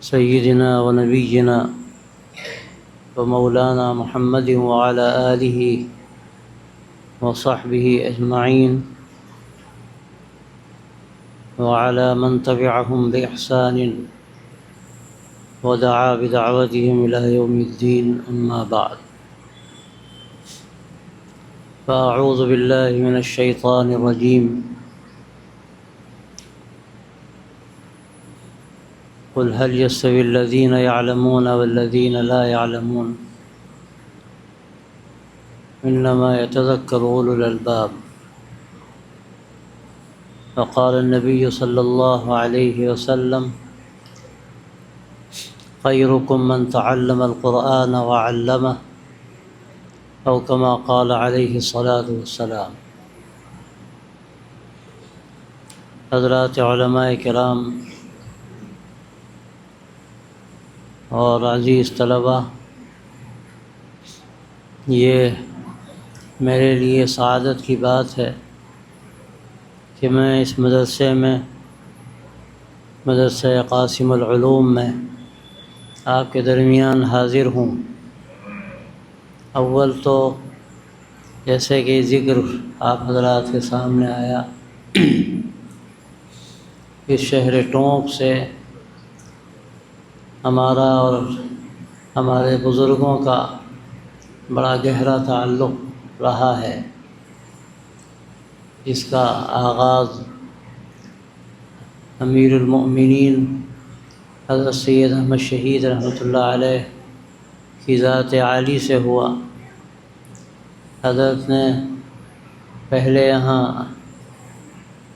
سيدنا ونبينا ومولانا محمد وعلى آله وصحبه أجمعين وعلى من تبعهم بإحسان ودعا بدعوتهم إلى يوم الدين، أما بعد، فأعوذ بالله من الشيطان الرجيم. قل هل يستوي الذين يعلمون والذين لا يعلمون إنما يتذكر أولو الألباب. وقال النبي صلى الله عليه وسلم: خيركم من تعلم القرآن وعلمه، أو كما قال عليه الصلاة والسلام. حضرات علماء کرام اور عزیز طلباء، یہ میرے لیے سعادت کی بات ہے کہ میں اس مدرسے میں، مدرسہ قاسم العلوم میں آپ کے درمیان حاضر ہوں. اول تو جیسے کہ ذکر آپ حضرات کے سامنے آیا، اس شہر ٹونک سے ہمارا اور ہمارے بزرگوں کا بڑا گہرا تعلق رہا ہے. اس کا آغاز امیر المؤمنین حضرت سید احمد شہید رحمۃ اللہ علیہ کی ذات عالی سے ہوا. حضرت نے پہلے یہاں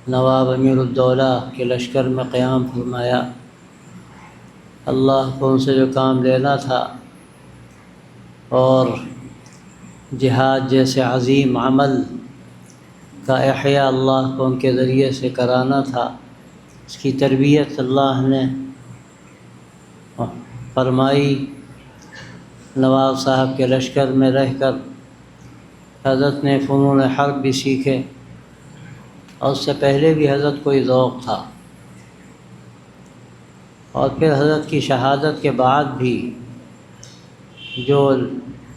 نواب امیر الدولہ کے لشکر میں قیام فرمایا. اللہ کو ان سے جو کام لینا تھا اور جہاد جیسے عظیم عمل کا احیاء اللہ کو ان کے ذریعے سے کرانا تھا، اس کی تربیت اللہ نے فرمائی. نواب صاحب کے لشکر میں رہ کر حضرت نے فنون حرب بھی سیکھے، اور اس سے پہلے بھی حضرت کو یہ ذوق تھا. اور پھر حضرت کی شہادت کے بعد بھی جو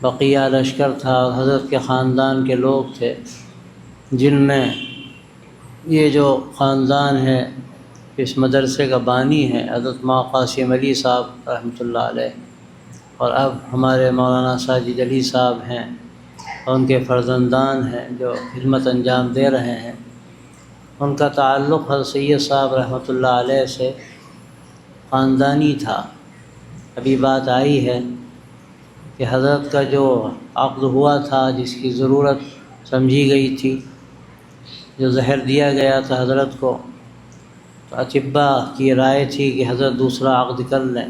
بقیہ لشکر تھا اور حضرت کے خاندان کے لوگ تھے، جن میں یہ جو خاندان ہے اس مدرسے کا بانی ہے حضرت ماں قاسم علی صاحب رحمۃ اللہ علیہ، اور اب ہمارے مولانا ساجد علی صاحب ہیں اور ان کے فرزندان ہیں جو خدمت انجام دے رہے ہیں. ان کا تعلق حضرت سید صاحب رحمۃ اللہ علیہ سے خاندانی تھا. ابھی بات آئی ہے کہ حضرت کا جو عقد ہوا تھا، جس کی ضرورت سمجھی گئی تھی، جو زہر دیا گیا تھا حضرت کو، تو اطباء کی رائے تھی کہ حضرت دوسرا عقد کر لیں،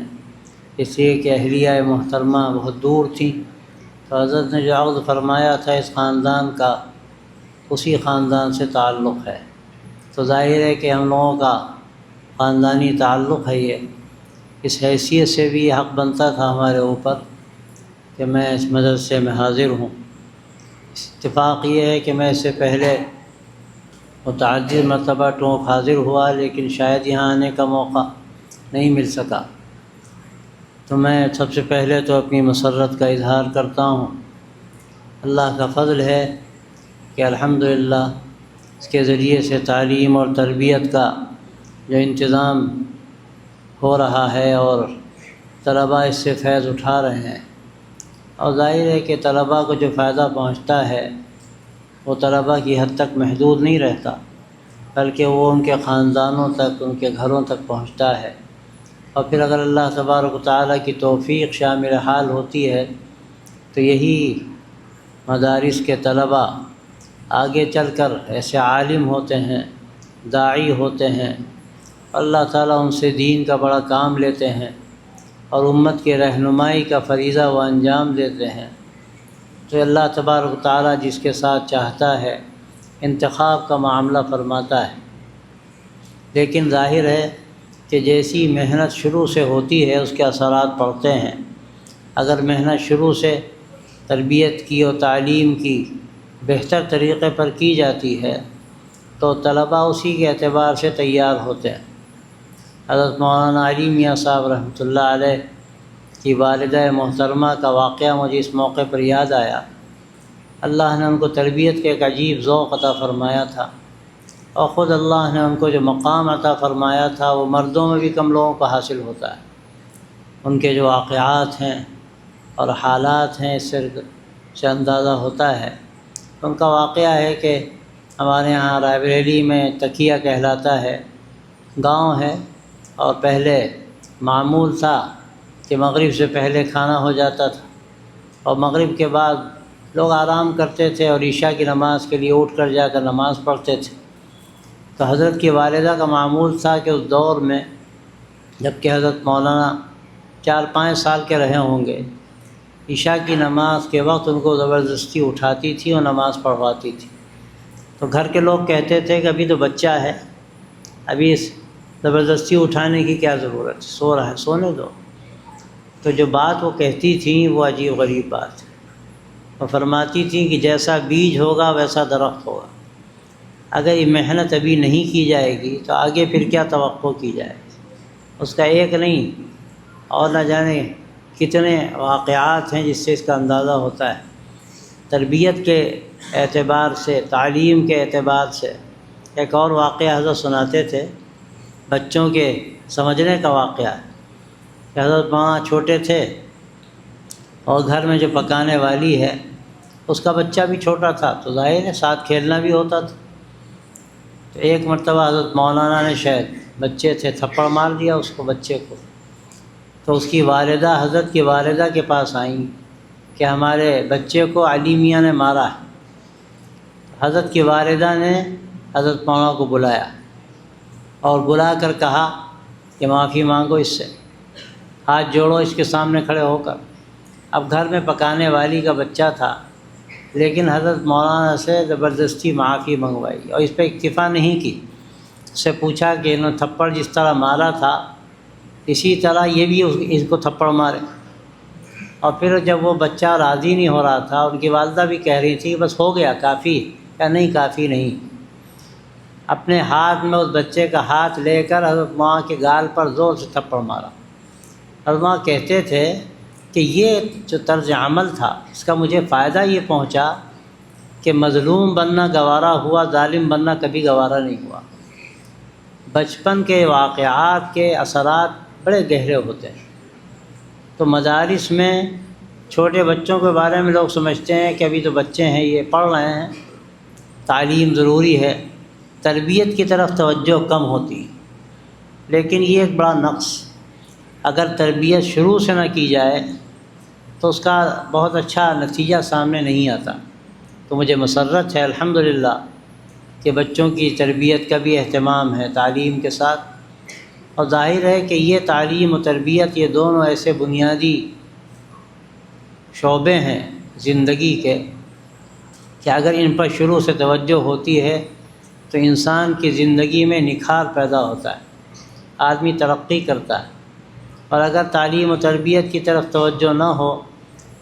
اس لیے کہ اہلیہ محترمہ بہت دور تھیں. تو حضرت نے جو عقد فرمایا تھا اس خاندان کا، اسی خاندان سے تعلق ہے. تو ظاہر ہے کہ ہم لوگوں کا خاندانی تعلق ہے. یہ اس حیثیت سے بھی یہ حق بنتا تھا ہمارے اوپر کہ میں اس مدرسے میں حاضر ہوں. اتفاق یہ ہے کہ میں اس سے پہلے متعدد مرتبہ ٹونک حاضر ہوا، لیکن شاید یہاں آنے کا موقع نہیں مل سکا. تو میں سب سے پہلے تو اپنی مسرت کا اظہار کرتا ہوں. اللہ کا فضل ہے کہ الحمدللہ اس کے ذریعے سے تعلیم اور تربیت کا جو انتظام ہو رہا ہے اور طلباء اس سے فیض اٹھا رہے ہیں. اور ظاہر ہے کہ طلباء کو جو فائدہ پہنچتا ہے وہ طلباء کی حد تک محدود نہیں رہتا، بلکہ وہ ان کے خاندانوں تک، ان کے گھروں تک پہنچتا ہے. اور پھر اگر اللہ تبارک و تعالیٰ کی توفیق شامل حال ہوتی ہے تو یہی مدارس کے طلباء آگے چل کر ایسے عالم ہوتے ہیں، داعی ہوتے ہیں، اللہ تعالیٰ ان سے دین کا بڑا کام لیتے ہیں اور امت کی رہنمائی کا فریضہ وہ انجام دیتے ہیں. تو اللہ تبارک و تعالیٰ جس کے ساتھ چاہتا ہے انتخاب کا معاملہ فرماتا ہے. لیکن ظاہر ہے کہ جیسی محنت شروع سے ہوتی ہے اس کے اثرات پڑتے ہیں. اگر محنت شروع سے تربیت کی اور تعلیم کی بہتر طریقے پر کی جاتی ہے تو طلباء اسی کے اعتبار سے تیار ہوتے ہیں. حضرت مولانا علی میاں صاحب رحمۃ اللہ علیہ کی والدہ محترمہ کا واقعہ مجھے اس موقع پر یاد آیا۔ اللہ نے ان کو تربیت کے ایک عجیب ذوق عطا فرمایا تھا، اور خود اللہ نے ان کو جو مقام عطا فرمایا تھا وہ مردوں میں بھی کم لوگوں کو حاصل ہوتا ہے۔ ان کے جو واقعات ہیں اور حالات ہیں اس سے اندازہ ہوتا ہے۔ ان کا واقعہ ہے کہ ہمارے یہاں رائے بریلی میں تکیہ کہلاتا ہے، گاؤں ہے، اور پہلے معمول تھا کہ مغرب سے پہلے کھانا ہو جاتا تھا، اور مغرب کے بعد لوگ آرام کرتے تھے اور عشاء کی نماز کے لیے اٹھ کر جا کر نماز پڑھتے تھے۔ تو حضرت کی والدہ کا معمول تھا کہ اس دور میں، جب کہ حضرت مولانا 4-5 سال کے رہے ہوں گے، عشاء کی نماز کے وقت ان کو زبردستی اٹھاتی تھی اور نماز پڑھواتی تھی۔ تو گھر کے لوگ کہتے تھے کہ ابھی تو بچہ ہے، ابھی اس زبردستی اٹھانے کی کیا ضرورت ہے، سو رہا ہے سونے دو۔ تو جو بات وہ کہتی تھیں وہ عجیب غریب بات ہے۔ وہ فرماتی تھیں کہ جیسا بیج ہوگا ویسا درخت ہوگا، اگر یہ محنت ابھی نہیں کی جائے گی تو آگے پھر کیا توقع کی جائے گی۔ اس کا ایک نہیں اور نہ جانے کتنے واقعات ہیں جس سے اس کا اندازہ ہوتا ہے۔ تربیت کے اعتبار سے، تعلیم کے اعتبار سے ایک اور واقعہ حضرت سناتے تھے، بچوں کے سمجھنے کا واقعہ ہے کہ حضرت وہاں چھوٹے تھے اور گھر میں جو پکانے والی ہے اس کا بچہ بھی چھوٹا تھا، تو ظاہر ہے ساتھ کھیلنا بھی ہوتا تھا۔ تو ایک مرتبہ حضرت مولانا نے، شاید بچے تھے، تھپڑ مار دیا اس کو، بچے کو۔ تو اس کی والدہ، حضرت کی والدہ کے پاس آئیں کہ ہمارے بچے کو علی میاں نے مارا ہے۔ حضرت کی والدہ نے حضرت مولانا کو بلایا اور بلا کر کہا کہ معافی مانگو اس سے، ہاتھ جوڑو اس کے سامنے کھڑے ہو کر۔ اب گھر میں پکانے والی کا بچہ تھا، لیکن حضرت مولانا سے زبردستی معافی منگوائی اور اس پہ اکتفا نہیں کی۔ اس سے پوچھا کہ انہوں نے تھپڑ جس طرح مارا تھا اسی طرح یہ بھی اس کو تھپڑ مارے۔ اور پھر جب وہ بچہ راضی نہیں ہو رہا تھا، ان کی والدہ بھی کہہ رہی تھی کہ بس ہو گیا، کافی، یا نہیں کافی نہیں، اپنے ہاتھ میں اس بچے کا ہاتھ لے کر حضرت ماں کے گال پر زور سے تھپڑ مارا۔ حضرت ماں کہتے تھے کہ یہ جو طرز عمل تھا اس کا مجھے فائدہ یہ پہنچا کہ مظلوم بننا گوارا ہوا، ظالم بننا کبھی گوارا نہیں ہوا۔ بچپن کے واقعات کے اثرات بڑے گہرے ہوتے ہیں۔ تو مدارس میں چھوٹے بچوں کے بارے میں لوگ سمجھتے ہیں کہ ابھی تو بچے ہیں، یہ پڑھ رہے ہیں، تعلیم ضروری ہے، تربیت کی طرف توجہ کم ہوتی، لیکن یہ ایک بڑا نقص، اگر تربیت شروع سے نہ کی جائے تو اس کا بہت اچھا نتیجہ سامنے نہیں آتا۔ تو مجھے مسرت ہے الحمدللہ کہ بچوں کی تربیت کا بھی اہتمام ہے تعلیم کے ساتھ، اور ظاہر ہے کہ یہ تعلیم و تربیت یہ دونوں ایسے بنیادی شعبے ہیں زندگی کے کہ اگر ان پر شروع سے توجہ ہوتی ہے تو انسان کی زندگی میں نکھار پیدا ہوتا ہے، آدمی ترقی کرتا ہے۔ اور اگر تعلیم و تربیت کی طرف توجہ نہ ہو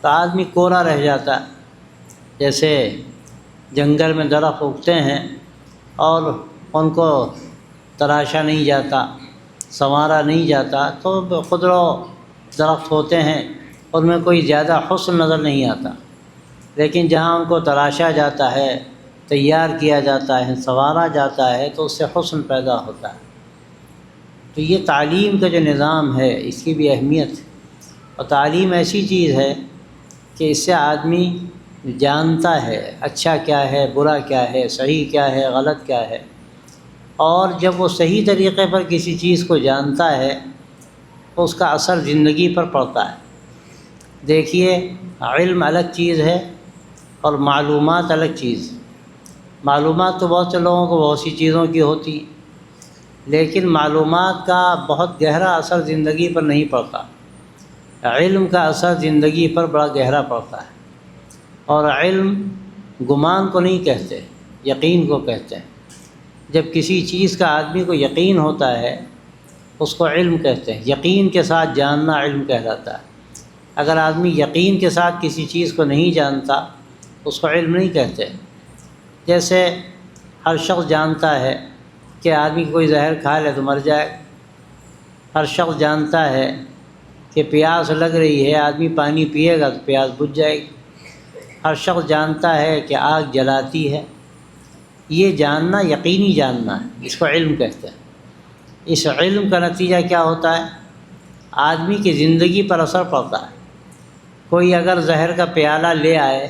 تو آدمی کورا رہ جاتا ہے۔ جیسے جنگل میں درخت اگتے ہیں اور ان کو تراشا نہیں جاتا، سنوارا نہیں جاتا، تو خودرو درخت ہوتے ہیں، ان میں کوئی زیادہ حسن نظر نہیں آتا، لیکن جہاں ان کو تراشا جاتا ہے، تیار کیا جاتا ہے، سنوارا جاتا ہے، تو اس سے حسن پیدا ہوتا ہے۔ تو یہ تعلیم کا جو نظام ہے اس کی بھی اہمیت ہے، اور تعلیم ایسی چیز ہے کہ اس سے آدمی جانتا ہے اچھا کیا ہے، برا کیا ہے، صحیح کیا ہے، غلط کیا ہے، اور جب وہ صحیح طریقے پر کسی چیز کو جانتا ہے تو اس کا اثر زندگی پر پڑتا ہے۔ دیکھیے، علم الگ چیز ہے اور معلومات الگ چیز۔ معلومات تو بہت سے لوگوں کو بہت سی چیزوں کی ہوتی، لیکن معلومات کا بہت گہرا اثر زندگی پر نہیں پڑتا۔ علم کا اثر زندگی پر بڑا گہرا پڑتا ہے، اور علم گمان کو نہیں کہتے، یقین کو کہتے ہیں۔ جب کسی چیز کا آدمی کو یقین ہوتا ہے اس کو علم کہتے ہیں، یقین کے ساتھ جاننا علم کہلاتا ہے۔ اگر آدمی یقین کے ساتھ کسی چیز کو نہیں جانتا اس کو علم نہیں کہتے۔ جیسے ہر شخص جانتا ہے کہ آدمی کوئی زہر کھا لے تو مر جائے، ہر شخص جانتا ہے کہ پیاس لگ رہی ہے، آدمی پانی پیے گا تو پیاس بجھ جائے گی۔ ہر شخص جانتا ہے کہ آگ جلاتی ہے۔ یہ جاننا یقینی جاننا ہے، اس کو علم کہتے ہیں۔ اس علم کا نتیجہ کیا ہوتا ہے؟ آدمی کی زندگی پر اثر پڑتا ہے۔ کوئی اگر زہر کا پیالہ لے آئے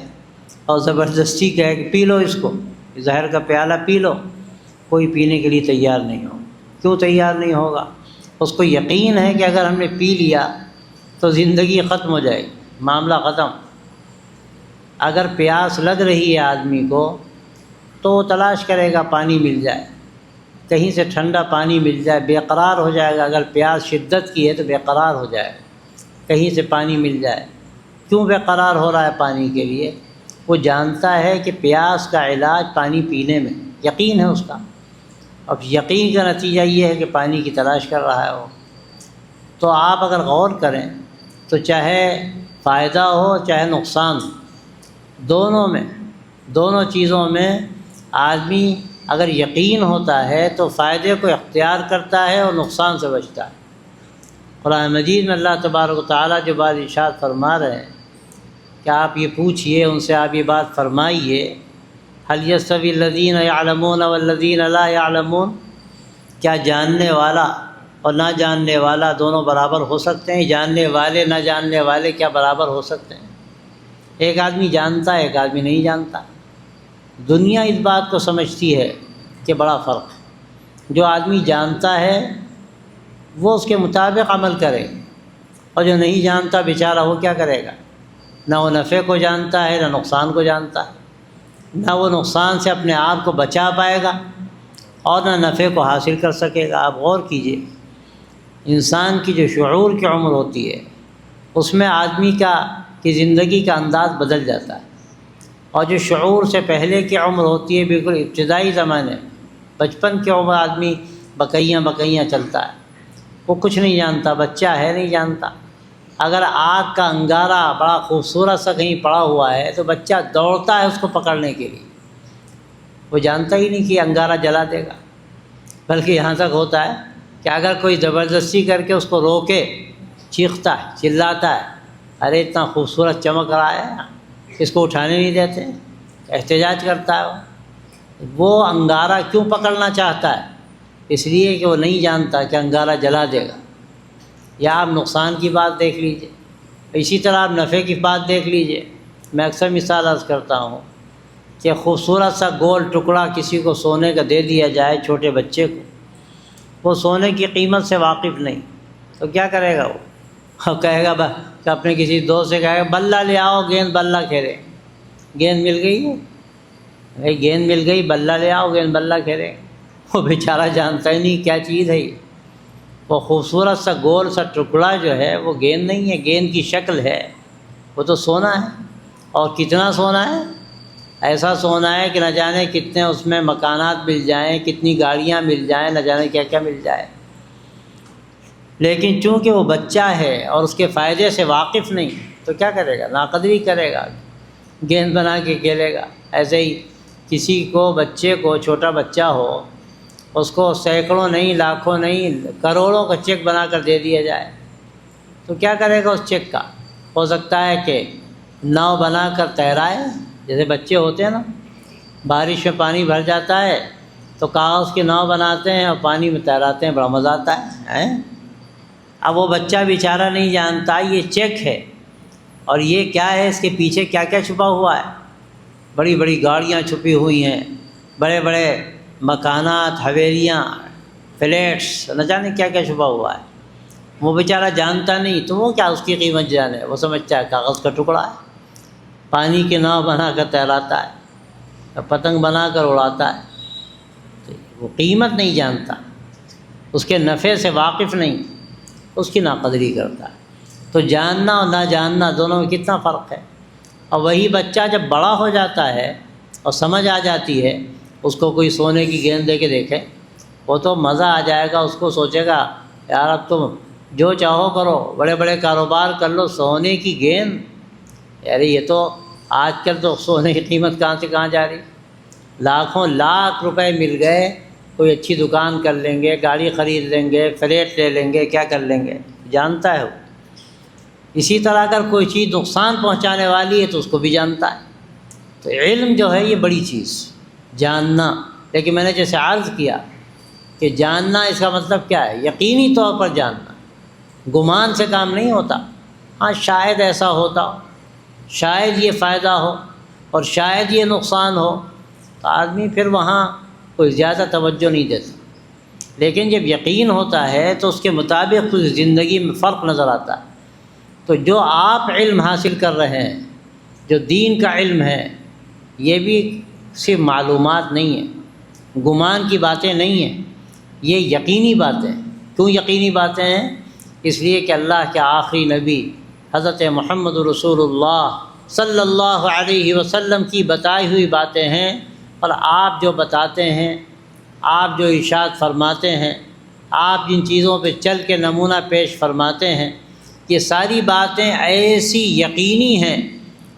اور زبردستی کہے کہ پی لو اس کو، زہر کا پیالہ پی لو، کوئی پینے کے لیے تیار نہیں ہوگا۔ کیوں تیار نہیں ہوگا؟ اس کو یقین ہے کہ اگر ہم نے پی لیا تو زندگی ختم ہو جائے گی، معاملہ ختم۔ اگر پیاس لگ رہی ہے آدمی کو تو وہ تلاش کرے گا پانی مل جائے، کہیں سے ٹھنڈا پانی مل جائے، بے قرار ہو جائے گا۔ اگر پیاس شدت کی ہے تو بے قرار ہو جائے گا، کہیں سے پانی مل جائے۔ کیوں بے قرار ہو رہا ہے پانی کے لیے؟ وہ جانتا ہے کہ پیاس کا علاج پانی پینے میں، یقین ہے اس کا۔ اب یقین کا نتیجہ یہ ہے کہ پانی کی تلاش کر رہا ہے وہ۔ تو آپ اگر غور کریں تو چاہے فائدہ ہو چاہے نقصان، دونوں چیزوں میں آدمی اگر یقین ہوتا ہے تو فائدے کو اختیار کرتا ہے اور نقصان سے بچتا ہے۔ قرآن مجید میں اللہ تبارک و تعالیٰ جو بات ارشاد فرما رہے ہیں کہ آپ یہ پوچھئے ان سے، آپ یہ بات فرمائیے، هل يستوي الذين يعلمون والذين لا يعلمون، کیا جاننے والا اور نہ جاننے والا دونوں برابر ہو سکتے ہیں؟ جاننے والے نہ جاننے والے کیا برابر ہو سکتے ہیں؟ ایک آدمی جانتا ہے، ایک آدمی نہیں جانتا۔ دنیا اس بات کو سمجھتی ہے کہ بڑا فرق ہے۔ جو آدمی جانتا ہے وہ اس کے مطابق عمل کرے، اور جو نہیں جانتا بیچارہ وہ کیا کرے گا؟ نہ وہ نفع کو جانتا ہے نہ نقصان کو جانتا ہے، نہ وہ نقصان سے اپنے آپ کو بچا پائے گا اور نہ نفع کو حاصل کر سکے گا۔ آپ غور کیجئے، انسان کی جو شعور کی عمر ہوتی ہے اس میں آدمی کی زندگی کا انداز بدل جاتا ہے، اور جو شعور سے پہلے کی عمر ہوتی ہے، بالکل ابتدائی زمانے، بچپن کی عمر، آدمی بکیاں چلتا ہے، وہ کچھ نہیں جانتا، بچہ ہے نہیں جانتا۔ اگر آگ کا انگارہ بڑا خوبصورت سا کہیں پڑا ہوا ہے تو بچہ دوڑتا ہے اس کو پکڑنے کے لیے، وہ جانتا ہی نہیں کہ انگارہ جلا دے گا۔ بلکہ یہاں تک ہوتا ہے کہ اگر کوئی زبردستی کر کے اس کو روکے، چیختا ہے، چلاتا ہے، ارے اتنا خوبصورت چمک رہا ہے، اس کو اٹھانے نہیں دیتے، احتجاج کرتا ہے۔ وہ انگارہ کیوں پکڑنا چاہتا ہے؟ اس لیے کہ وہ نہیں جانتا کہ انگارہ جلا دے گا۔ یا آپ نقصان کی بات دیکھ لیجئے، اسی طرح آپ نفع کی بات دیکھ لیجئے۔ میں اکثر مثال عرض کرتا ہوں کہ خوبصورت سا گول ٹکڑا کسی کو سونے کا دے دیا جائے، چھوٹے بچے کو، وہ سونے کی قیمت سے واقف نہیں، تو کیا کرے گا؟ وہ کہے گا کہ اپنے کسی دوست سے کہے گا بلہ لے آؤ، گیند بلہ کھیلے۔ گیند مل گئی ہے، بھائی گیند مل گئی، بلہ لے آؤ، گیند بلہ کھیلے۔ وہ بیچارہ جانتا ہی نہیں کیا چیز ہے یہ۔ وہ خوبصورت سا گول سا ٹکڑا جو ہے وہ گیند نہیں ہے، گیند کی شکل ہے، وہ تو سونا ہے۔ اور کتنا سونا ہے؟ ایسا سونا ہے کہ نہ جانے کتنے اس میں مکانات مل جائیں، کتنی گاڑیاں مل جائیں، نہ جانے کیا کیا مل جائے۔ لیکن چونکہ وہ بچہ ہے اور اس کے فائدے سے واقف نہیں، تو کیا کرے گا؟ ناقدری کرے گا، گیند بنا کے کھیلے گا۔ ایسے ہی کسی کو، بچے کو، چھوٹا بچہ ہو، اس کو سینکڑوں نہیں، لاکھوں نہیں، کروڑوں کا چیک بنا کر دے دیا جائے تو کیا کرے گا اس چیک کا؟ ہو سکتا ہے کہ ناؤ بنا کر تیرائے، جیسے بچے ہوتے ہیں نا، بارش میں پانی بھر جاتا ہے تو کاغذ کی ناؤ بناتے ہیں اور پانی میں تیراتے ہیں، بڑا مزہ آتا ہے۔ اب وہ بچہ بیچارہ نہیں جانتا یہ چیک ہے، اور یہ کیا ہے، اس کے پیچھے کیا کیا چھپا ہوا ہے۔ بڑی بڑی گاڑیاں چھپی ہوئی ہیں، بڑے بڑے مکانات، حویلیاں، فلیٹس، نہ جانے کیا کیا چھپا ہوا ہے۔ وہ بیچارہ جانتا نہیں تو وہ کیا اس کی قیمت جانے، وہ سمجھتا ہے کاغذ کا ٹکڑا ہے، پانی کی ناؤ بنا کر تیراتا ہے، پتنگ بنا کر اڑاتا ہے۔ وہ قیمت نہیں جانتا، اس کے نفع سے واقف نہیں، اس کی ناقدری کرتا ہے۔ تو جاننا اور نہ جاننا دونوں میں کتنا فرق ہے۔ اور وہی بچہ جب بڑا ہو جاتا ہے اور سمجھ آ جاتی ہے، اس کو کوئی سونے کی گیند دے کے دیکھے، وہ تو مزہ آ جائے گا، اس کو سوچے گا یار اب تم جو چاہو کرو، بڑے بڑے کاروبار کر لو، سونے کی گیند، یار یہ تو آج کل تو سونے کی قیمت کہاں سے کہاں جا رہی، لاکھوں لاکھ روپے مل گئے کوئی اچھی دکان کر لیں گے، گاڑی خرید لیں گے، فلیٹ لے لیں گے، کیا کر لیں گے، جانتا ہے وہ۔ اسی طرح اگر کوئی چیز نقصان پہنچانے والی ہے تو اس کو بھی جانتا ہے۔ تو علم جو ہے یہ بڑی چیز، جاننا۔ لیکن میں نے جیسے عرض کیا کہ جاننا اس کا مطلب کیا ہے؟ یقینی طور پر جاننا، گمان سے کام نہیں ہوتا۔ ہاں شاید ایسا ہوتا ہو، شاید یہ فائدہ ہو اور شاید یہ نقصان ہو، تو آدمی پھر وہاں کوئی زیادہ توجہ نہیں دیتا۔ لیکن جب یقین ہوتا ہے تو اس کے مطابق اس زندگی میں فرق نظر آتا ہے۔ تو جو آپ علم حاصل کر رہے ہیں، جو دین کا علم ہے، یہ بھی صرف معلومات نہیں ہیں، گمان کی باتیں نہیں ہیں، یہ یقینی باتیں۔ کیوں یقینی باتیں ہیں؟ اس لیے کہ اللہ کے آخری نبی حضرت محمد رسول اللہ صلی اللہ علیہ وسلم کی بتائی ہوئی باتیں ہیں، اور آپ جو بتاتے ہیں، آپ جو ارشاد فرماتے ہیں، آپ جن چیزوں پہ چل کے نمونہ پیش فرماتے ہیں، یہ ساری باتیں ایسی یقینی ہیں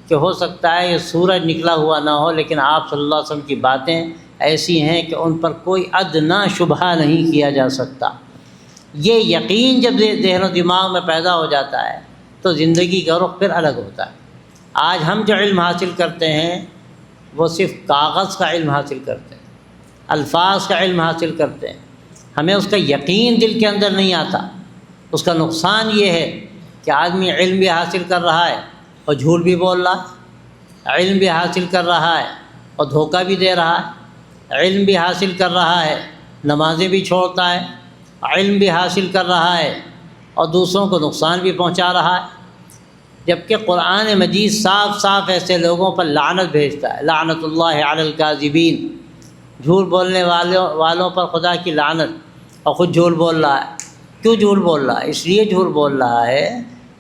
کہ ہو سکتا ہے یہ سورج نکلا ہوا نہ ہو، لیکن آپ صلی اللہ علیہ وسلم کی باتیں ایسی ہیں کہ ان پر کوئی ادنیٰ شبہ نہیں کیا جا سکتا۔ یہ یقین جب ذہن و دماغ میں پیدا ہو جاتا ہے تو زندگی کا رخ پھر الگ ہوتا ہے۔ آج ہم جو علم حاصل کرتے ہیں وہ صرف کاغذ کا علم حاصل کرتے ہیں، الفاظ کا علم حاصل کرتے ہیں، ہمیں اس کا یقین دل کے اندر نہیں آتا۔ اس کا نقصان یہ ہے کہ آدمی علم بھی حاصل کر رہا ہے اور جھوٹ بھی بول رہا ہے، علم بھی حاصل کر رہا ہے اور دھوکہ بھی دے رہا ہے، علم بھی حاصل کر رہا ہے، نمازیں بھی چھوڑتا ہے، علم بھی حاصل کر رہا ہے اور دوسروں کو نقصان بھی پہنچا رہا ہے۔ جبکہ قرآن مجید صاف صاف ایسے لوگوں پر لعنت بھیجتا ہے، لعنت اللہ علی الکاذبین، جھوٹ بولنے والوں پر خدا کی لعنت، اور خود جھوٹ بول رہا ہے۔ کیوں جھوٹ بول رہا ہے؟ اس لیے جھوٹ بول رہا ہے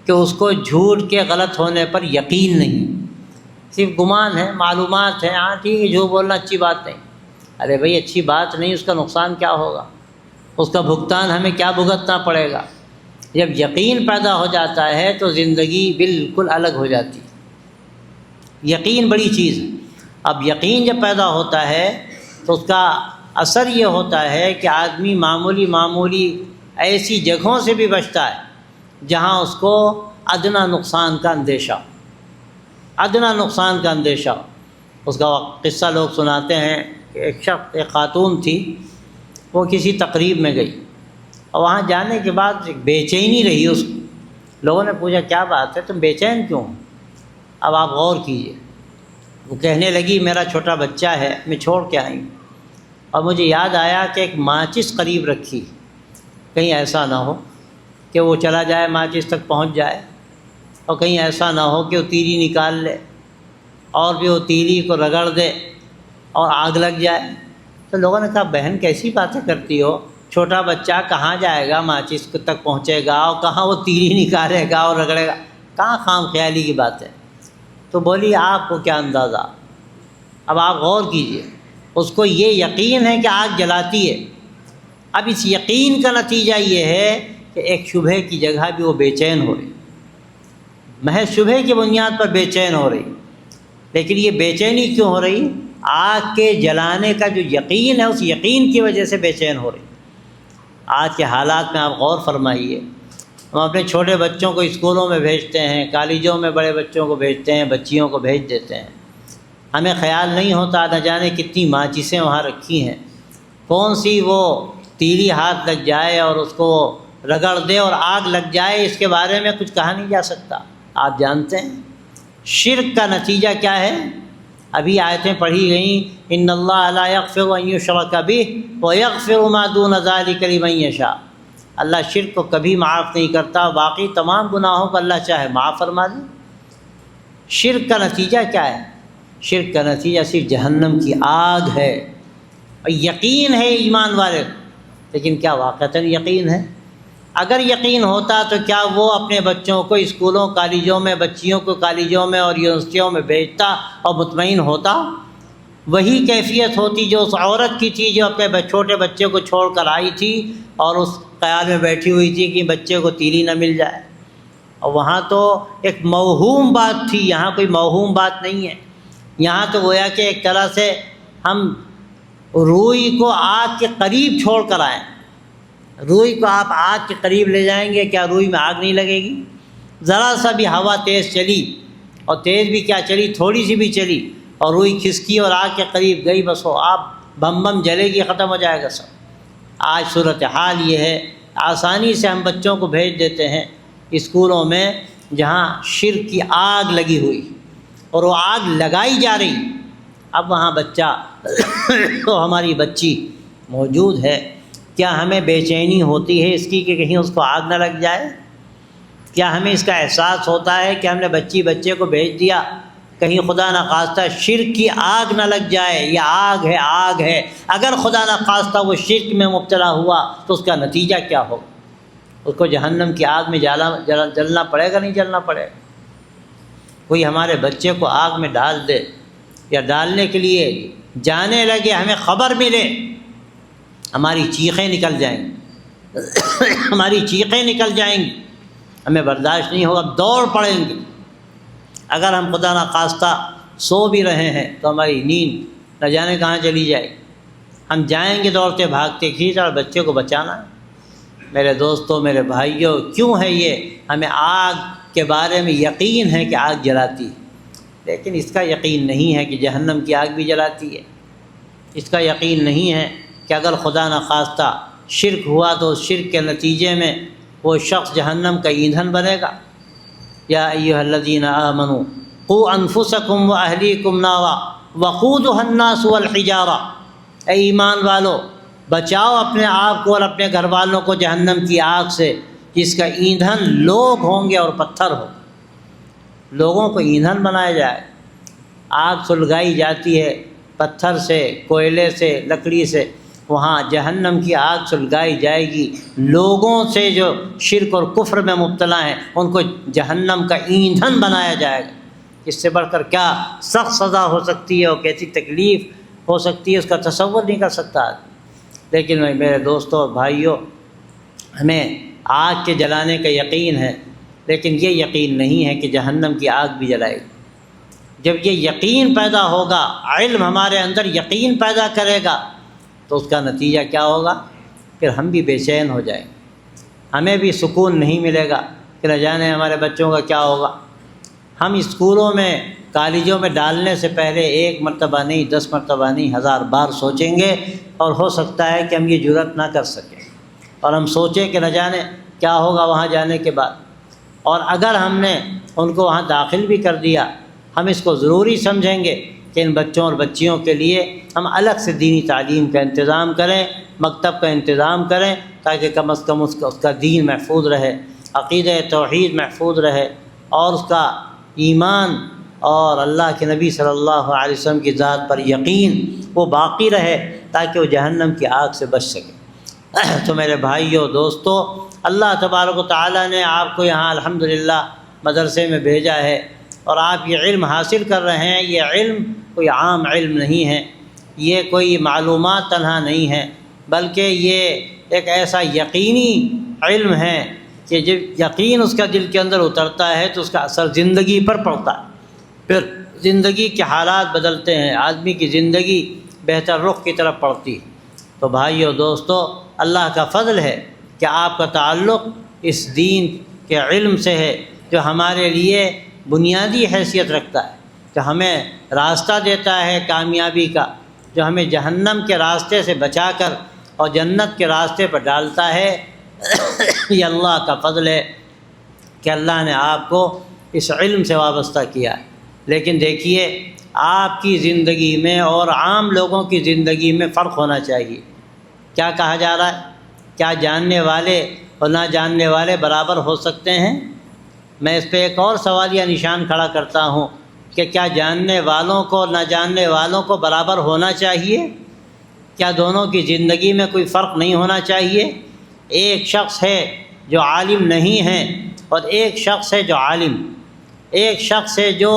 کہ اس کو جھوٹ کے غلط ہونے پر یقین نہیں، صرف گمان ہے، معلومات ہے، ہاں ٹھیک ہے جھوٹ بولنا اچھی بات نہیں۔ ارے بھائی اچھی بات نہیں، اس کا نقصان کیا ہوگا، اس کا بھگتان ہمیں کیا بھگتنا پڑے گا۔ جب یقین پیدا ہو جاتا ہے تو زندگی بالکل الگ ہو جاتی ہے۔ یقین بڑی چیز ہے۔ اب یقین جب پیدا ہوتا ہے تو اس کا اثر یہ ہوتا ہے کہ آدمی معمولی ایسی جگہوں سے بھی بچتا ہے جہاں اس کو ادنیٰ نقصان کا اندیشہ ہو، ادنیٰ نقصان کا اندیشہ ہو۔ اس کا قصہ لوگ سناتے ہیں کہ ایک خاتون تھی، وہ کسی تقریب میں گئی اور وہاں جانے کے بعد ایک بے چینی رہی اس کو۔ لوگوں نے پوچھا کیا بات ہے، تم بے چین کیوں؟ اب آپ غور کیجئے۔ وہ کہنے لگی میرا چھوٹا بچہ ہے، میں چھوڑ کے آئی ہوں، اور مجھے یاد آیا کہ ایک ماچس قریب رکھی، کہیں ایسا نہ ہو کہ وہ چلا جائے ماچس تک پہنچ جائے، اور کہیں ایسا نہ ہو کہ وہ تیلی نکال لے اور بھی وہ تیلی کو رگڑ دے اور آگ لگ جائے۔ تو لوگوں نے کہا بہن کیسی باتیں کرتی ہو، چھوٹا بچہ کہاں جائے گا ماچس تک پہنچے گا، اور کہاں وہ تیلی نکالے گا اور رگڑے گا، کہاں خام خیالی کی بات ہے۔ تو بولی آپ کو کیا اندازہ۔ اب آپ غور کیجئے، اس کو یہ یقین ہے کہ آگ جلاتی ہے۔ اب اس یقین کا نتیجہ یہ ہے کہ ایک شبہ کی جگہ بھی وہ بے چین ہو رہی، محض شبہ کی بنیاد پر بے چین ہو رہی۔ لیکن یہ بے چینی کیوں ہو رہی؟ آگ کے جلانے کا جو یقین ہے، اس یقین کی وجہ سے بے چین ہو رہی۔ آج کے حالات میں آپ غور فرمائیے، ہم اپنے چھوٹے بچوں کو اسکولوں میں بھیجتے ہیں، کالجوں میں بڑے بچوں کو بھیجتے ہیں، بچیوں کو بھیج دیتے ہیں، ہمیں خیال نہیں ہوتا نہ جانے کتنی ماچسیں وہاں رکھی ہیں، کون سی وہ تیلی ہاتھ لگ جائے اور اس کو رگڑ دے اور آگ لگ جائے، اس کے بارے میں کچھ کہا نہیں جا سکتا۔ آپ جانتے ہیں شرک کا نتیجہ کیا ہے؟ ابھی آیتیں پڑھی گئیں، ان اللہ لا یغفر ان یشرک بہ ویغفر ما دون ذلک لمن یشاء۔ اللہ شرک کو کبھی معاف نہیں کرتا، باقی تمام گناہوں کو اللہ چاہے معاف فرما دے۔ شرک کا نتیجہ کیا ہے؟ شرک کا نتیجہ صرف جہنم کی آگ ہے۔ اور یقین ہے ایمان والے، لیکن کیا واقعتاً یقین ہے؟ اگر یقین ہوتا تو کیا وہ اپنے بچوں کو اسکولوں کالجوں میں، بچیوں کو کالجوں میں اور یونیورسٹیوں میں بھیجتا اور مطمئن ہوتا؟ وہی کیفیت ہوتی جو اس عورت کی تھی جو اپنے چھوٹے بچے کو چھوڑ کر آئی تھی اور اس خیال میں بیٹھی ہوئی تھی کہ بچے کو تیلی نہ مل جائے۔ اور وہاں تو ایک موہوم بات تھی، یہاں کوئی موہوم بات نہیں ہے۔ یہاں تو گویا کہ ایک طرح سے ہم روئی کو آگ کے قریب چھوڑ کر آئیں۔ روئی کو آپ آگ کے قریب لے جائیں گے، کیا روئی میں آگ نہیں لگے گی؟ ذرا سا بھی ہوا تیز چلی، اور تیز بھی کیا چلی، تھوڑی سی بھی چلی، اور روئی کھسکی اور آگ کے قریب گئی، بس وہ آپ بم بم جلے گی، ختم ہو جائے گا سب۔ آج صورتحال یہ ہے، آسانی سے ہم بچوں کو بھیج دیتے ہیں اسکولوں میں جہاں شرک کی آگ لگی ہوئی، اور وہ آگ لگائی جا رہی، اب وہاں بچہ تو ہماری بچی موجود ہے، کیا ہمیں بے چینی ہوتی ہے اس کی کہ کہیں اس کو آگ نہ لگ جائے؟ کیا ہمیں اس کا احساس ہوتا ہے کہ ہم نے بچے کو بھیج دیا، کہیں خدا نخواستہ شرک کی آگ نہ لگ جائے؟ یہ آگ ہے، اگر خدا نخواستہ وہ شرک میں مبتلا ہوا تو اس کا نتیجہ کیا ہوگا؟ اس کو جہنم کی آگ میں جلنا پڑے گا، نہیں جلنا پڑے گا؟ کوئی ہمارے بچے کو آگ میں ڈال دے یا ڈالنے کے لیے جانے لگے، ہمیں خبر ملے، ہماری چیخیں نکل جائیں گی ہماری چیخیں نکل جائیں گی، ہمیں برداشت نہیں ہوگا، دوڑ پڑیں گے۔ اگر ہم خدا نخواستہ سو بھی رہے ہیں تو ہماری نیند نہ جانے کہاں چلی جائے، ہم جائیں گے دوڑتے بھاگتے، کھینچ اور بچے کو بچانا۔ میرے دوستوں، میرے بھائیوں، کیوں ہے یہ؟ ہمیں آگ کے بارے میں یقین ہے کہ آگ جلاتی ہے، لیکن اس کا یقین نہیں ہے کہ جہنم کی آگ بھی جلاتی ہے۔ اس کا یقین نہیں ہے کہ اگر خدا نخواستہ شرک ہوا تو اس شرک کے نتیجے میں وہ شخص جہنم کا ایندھن بنے گا۔ یا ایھا الذین آمنوا قوا انفسکم واہلیکم نارا وقودھا الناس والحجارہ، اے ایمان والو، بچاؤ اپنے آپ کو اور اپنے گھر والوں کو جہنم کی آگ سے، جس کا ایندھن لوگ ہوں گے اور پتھر ہو۔ لوگوں کو ایندھن بنایا جائے، آگ سلگائی جاتی ہے پتھر سے، کوئلے سے، لکڑی سے، وہاں جہنم کی آگ سلگائی جائے گی، لوگوں سے جو شرک اور کفر میں مبتلا ہیں ان کو جہنم کا ایندھن بنایا جائے گا۔ اس سے بڑھ کر کیا سخت سزا ہو سکتی ہے اور کیسی تکلیف ہو سکتی ہے، اس کا تصور نہیں کر سکتا۔ لیکن میرے دوستوں بھائیوں، ہمیں آگ کے جلانے کا یقین ہے، لیکن یہ یقین نہیں ہے کہ جہنم کی آگ بھی جلائے گی۔ جب یہ یقین پیدا ہوگا، علم ہمارے اندر یقین پیدا کرے گا، تو اس کا نتیجہ کیا ہوگا؟ پھر ہم بھی بے چین ہو جائیں گے، ہمیں بھی سکون نہیں ملے گا کہ نہ جانے ہمارے بچوں کا کیا ہوگا۔ ہم اسکولوں میں، کالجوں میں ڈالنے سے پہلے 1 مرتبہ نہیں، 10 مرتبہ نہیں، 1000 بار سوچیں گے، اور ہو سکتا ہے کہ ہم یہ جرأت نہ کر سکیں، اور ہم سوچیں کہ نہ جانے کیا ہوگا وہاں جانے کے بعد۔ اور اگر ہم نے ان کو وہاں داخل بھی کر دیا، ہم اس کو ضروری سمجھیں گے کہ ان بچوں اور بچیوں کے لیے ہم الگ سے دینی تعلیم کا انتظام کریں، مکتب کا انتظام کریں، تاکہ کم از کم اس کا دین محفوظ رہے، عقیدہ توحید محفوظ رہے، اور اس کا ایمان اور اللہ کے نبی صلی اللہ علیہ وسلم کی ذات پر یقین وہ باقی رہے، تاکہ وہ جہنم کی آگ سے بچ سکے۔ تو میرے بھائیوں، دوستو، اللہ تبارک و تعالیٰ نے آپ کو یہاں الحمدللہ مدرسے میں بھیجا ہے، اور آپ یہ علم حاصل کر رہے ہیں۔ یہ علم کوئی عام علم نہیں ہے، یہ کوئی معلومات تنہا نہیں ہے، بلکہ یہ ایک ایسا یقینی علم ہے کہ جب یقین اس کا دل کے اندر اترتا ہے تو اس کا اثر زندگی پر پڑتا ہے، پھر زندگی کے حالات بدلتے ہیں، آدمی کی زندگی بہتر رخ کی طرف پڑتی ہے۔ تو بھائیو، دوستو، اللہ کا فضل ہے کہ آپ کا تعلق اس دین کے علم سے ہے، جو ہمارے لیے بنیادی حیثیت رکھتا ہے، جو ہمیں راستہ دیتا ہے کامیابی کا، جو ہمیں جہنم کے راستے سے بچا کر اور جنت کے راستے پر ڈالتا ہے۔ یہ اللہ کا فضل ہے کہ اللہ نے آپ کو اس علم سے وابستہ کیا ہے۔ لیکن دیکھیے، آپ کی زندگی میں اور عام لوگوں کی زندگی میں فرق ہونا چاہیے۔ کیا کہا جا رہا ہے؟ کیا جاننے والے اور نہ جاننے والے برابر ہو سکتے ہیں؟ میں اس پہ ایک اور سوالیہ نشان کھڑا کرتا ہوں کہ کیا جاننے والوں کو نہ جاننے والوں کو برابر ہونا چاہیے؟ کیا دونوں کی زندگی میں کوئی فرق نہیں ہونا چاہیے؟ ایک شخص ہے جو عالم نہیں ہے، اور ایک شخص ہے جو عالم، ایک شخص ہے جو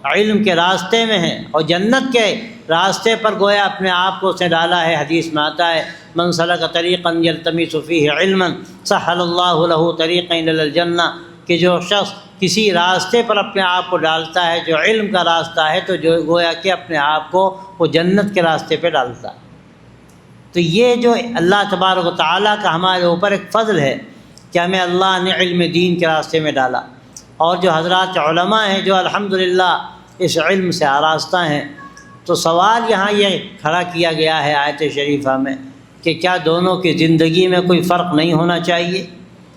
علم کے راستے میں ہے اور جنت کے راستے پر گویا اپنے آپ کو اس نے ڈالا ہے۔ حدیث میں آتا ہے، من سلک طریقا یلتمس فیہ علما سہل اللہ لہ طریقا الی الجنہ، کہ جو شخص کسی راستے پر اپنے آپ کو ڈالتا ہے جو علم کا راستہ ہے، تو جو گویا کہ اپنے آپ کو وہ جنت کے راستے پہ ڈالتا ہے۔ تو یہ جو اللہ تبارک و تعالیٰ کا ہمارے اوپر ایک فضل ہے کہ ہمیں اللہ نے علم دین کے راستے میں ڈالا، اور جو حضرات علماء ہیں جو الحمدللہ اس علم سے آراستہ ہیں، تو سوال یہاں یہ کھڑا کیا گیا ہے آیت شریفہ میں کہ کیا دونوں کی زندگی میں کوئی فرق نہیں ہونا چاہیے؟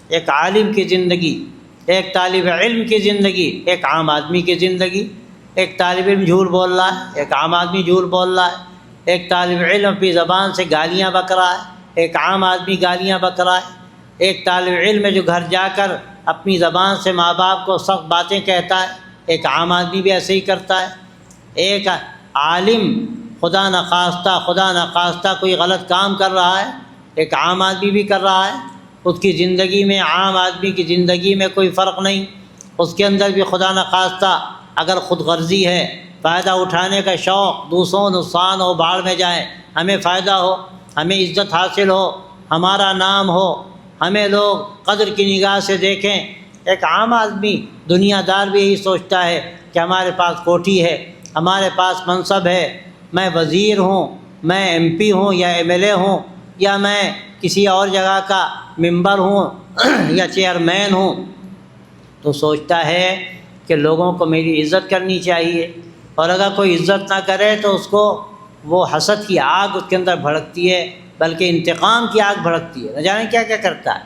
ایک عالم کی زندگی، ایک طالب علم کی زندگی، ایک عام آدمی کی زندگی۔ ایک طالب علم جھوٹ بول رہا ہے، ایک عام آدمی جھوٹ بول رہا ہے، ایک طالب علم اپنی زبان سے گالیاں بک رہا ہے، ایک عام آدمی گالیاں بک رہا ہے۔ ایک طالب علم ہے جو گھر جا کر اپنی زبان سے ماں باپ کو سخت باتیں کہتا ہے، ایک عام آدمی بھی ایسے ہی کرتا ہے۔ ایک عالم خدا نخواستہ کوئی غلط کام کر رہا ہے، ایک عام آدمی بھی کر رہا ہے۔ اس کی زندگی میں عام آدمی کی زندگی میں کوئی فرق نہیں، اس کے اندر بھی خدا نخواستہ اگر خود غرضی ہے، فائدہ اٹھانے کا شوق، دوسروں نقصان ہو، باڑ میں جائیں، ہمیں فائدہ ہو، ہمیں عزت حاصل ہو، ہمارا نام ہو، ہمیں لوگ قدر کی نگاہ سے دیکھیں۔ ایک عام آدمی دنیا دار بھی یہی سوچتا ہے کہ ہمارے پاس کوٹھی ہے، ہمارے پاس منصب ہے، میں وزیر ہوں، میں ایم پی ہوں یا ایم ایل اے ہوں، یا میں کسی اور جگہ کا ممبر ہوں یا چیئرمین ہوں، تو سوچتا ہے کہ لوگوں کو میری عزت کرنی چاہیے، اور اگر کوئی عزت نہ کرے تو اس کو وہ حسد کی آگ اس کے اندر بھڑکتی ہے، بلکہ انتقام کی آگ بھڑکتی ہے، نہ جانے کیا کیا کرتا ہے۔